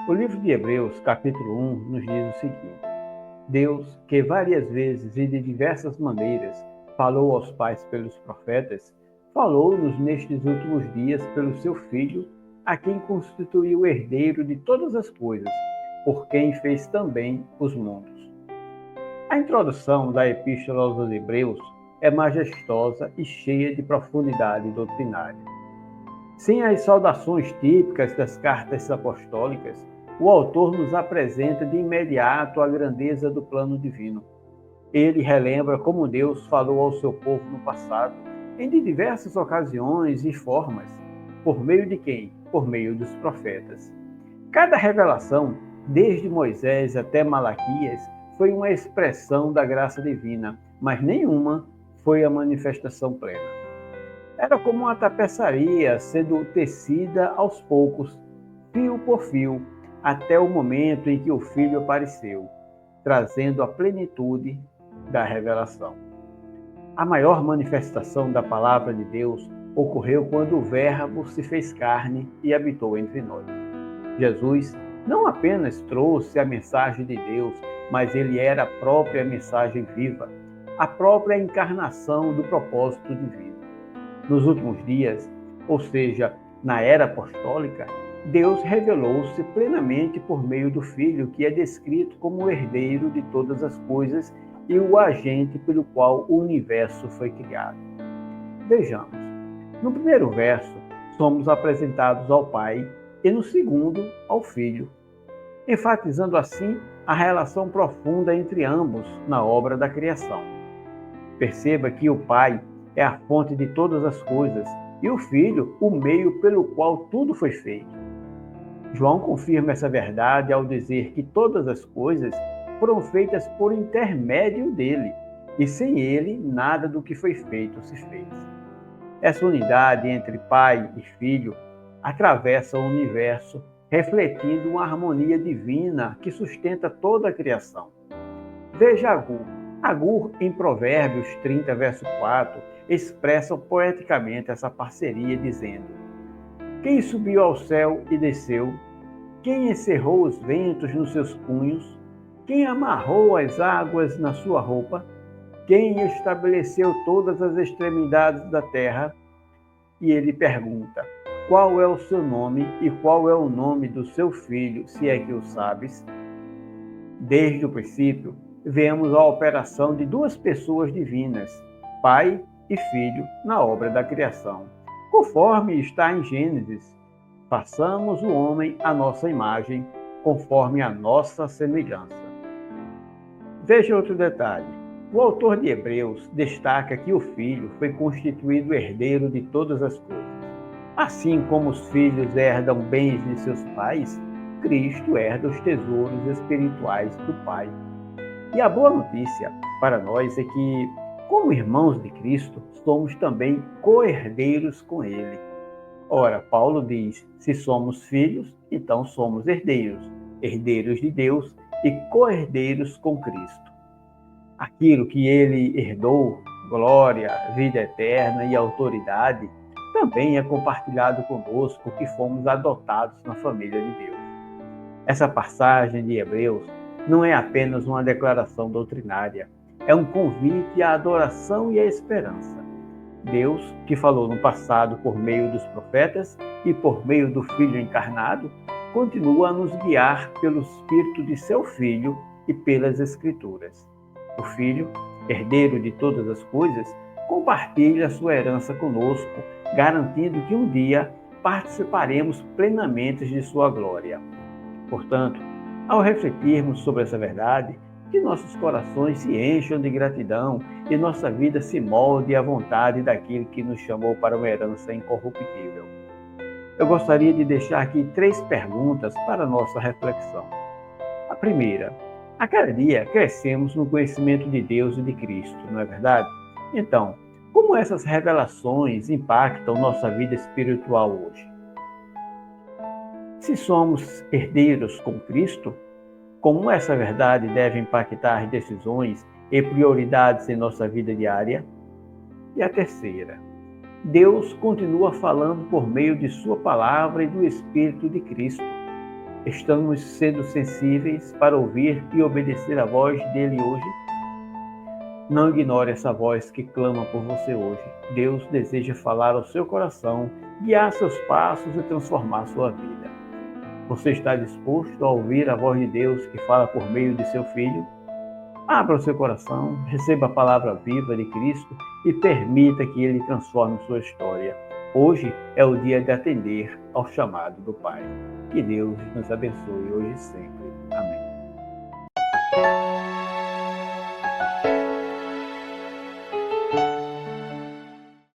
O livro de Hebreus, capítulo 1, nos diz o seguinte: Deus, que várias vezes e de diversas maneiras falou aos pais pelos profetas, falou-nos nestes últimos dias pelo seu Filho, a quem constituiu o herdeiro de todas as coisas, por quem fez também os mundos. A introdução da Epístola aos Hebreus é majestosa e cheia de profundidade doutrinária. Sem as saudações típicas das cartas apostólicas, o autor nos apresenta de imediato a grandeza do plano divino. Ele relembra como Deus falou ao seu povo no passado, em diversas ocasiões e formas. Por meio de quem? Por meio dos profetas. Cada revelação, desde Moisés até Malaquias, foi uma expressão da graça divina, mas nenhuma foi a manifestação plena. Era como uma tapeçaria sendo tecida aos poucos, fio por fio, até o momento em que o Filho apareceu, trazendo a plenitude da revelação. A maior manifestação da palavra de Deus ocorreu quando o Verbo se fez carne e habitou entre nós. Jesus não apenas trouxe a mensagem de Deus, mas ele era a própria mensagem viva, a própria encarnação do propósito divino. Nos últimos dias, ou seja, na era apostólica, Deus revelou-se plenamente por meio do Filho, que é descrito como o herdeiro de todas as coisas e o agente pelo qual o universo foi criado. Vejamos, no primeiro verso, somos apresentados ao Pai e no segundo, ao Filho, enfatizando assim a relação profunda entre ambos na obra da criação. Perceba que o Pai é a fonte de todas as coisas e o Filho o meio pelo qual tudo foi feito. João confirma essa verdade ao dizer que todas as coisas foram feitas por intermédio dele, e sem ele nada do que foi feito se fez. Essa unidade entre Pai e Filho atravessa o universo, refletindo uma harmonia divina que sustenta toda a criação. Veja Agur. Agur, em Provérbios 30, verso 4, expressa poeticamente essa parceria, dizendo: Quem subiu ao céu e desceu? Quem encerrou os ventos nos seus punhos? Quem amarrou as águas na sua roupa? Quem estabeleceu todas as extremidades da terra? E ele pergunta: Qual é o seu nome e qual é o nome do seu filho, se é que o sabes? Desde o princípio, vemos a operação de duas pessoas divinas, Pai e Filho, na obra da criação. Conforme está em Gênesis, façamos o homem à nossa imagem, conforme a nossa semelhança. Veja outro detalhe. O autor de Hebreus destaca que o Filho foi constituído herdeiro de todas as coisas. Assim como os filhos herdam bens de seus pais, Cristo herda os tesouros espirituais do Pai. E a boa notícia para nós é que, como irmãos de Cristo, somos também co-herdeiros com Ele. Ora, Paulo diz: se somos filhos, então somos herdeiros, herdeiros de Deus e co-herdeiros com Cristo. Aquilo que Ele herdou, glória, vida eterna e autoridade, também é compartilhado conosco, que fomos adotados na família de Deus. Essa passagem de Hebreus não é apenas uma declaração doutrinária, é um convite à adoração e à esperança. Deus, que falou no passado por meio dos profetas e por meio do Filho encarnado, continua a nos guiar pelo Espírito de seu Filho e pelas Escrituras. O Filho, herdeiro de todas as coisas, compartilha sua herança conosco, garantindo que um dia participaremos plenamente de sua glória. Portanto, ao refletirmos sobre essa verdade, que nossos corações se encham de gratidão e nossa vida se molde à vontade daquele que nos chamou para uma herança incorruptível. Eu gostaria de deixar aqui 3 perguntas para a nossa reflexão. A primeira: a cada dia crescemos no conhecimento de Deus e de Cristo, não é verdade? Então, como essas revelações impactam nossa vida espiritual hoje? Se somos herdeiros com Cristo, como essa verdade deve impactar decisões e prioridades em nossa vida diária? E a terceira: Deus continua falando por meio de sua palavra e do Espírito de Cristo. Estamos sendo sensíveis para ouvir e obedecer a voz dele hoje? Não ignore essa voz que clama por você hoje. Deus deseja falar ao seu coração, guiar seus passos e transformar sua vida. Você está disposto a ouvir a voz de Deus que fala por meio de seu Filho? Abra o seu coração, receba a palavra viva de Cristo e permita que Ele transforme sua história. Hoje é o dia de atender ao chamado do Pai. Que Deus nos abençoe hoje e sempre. Amém.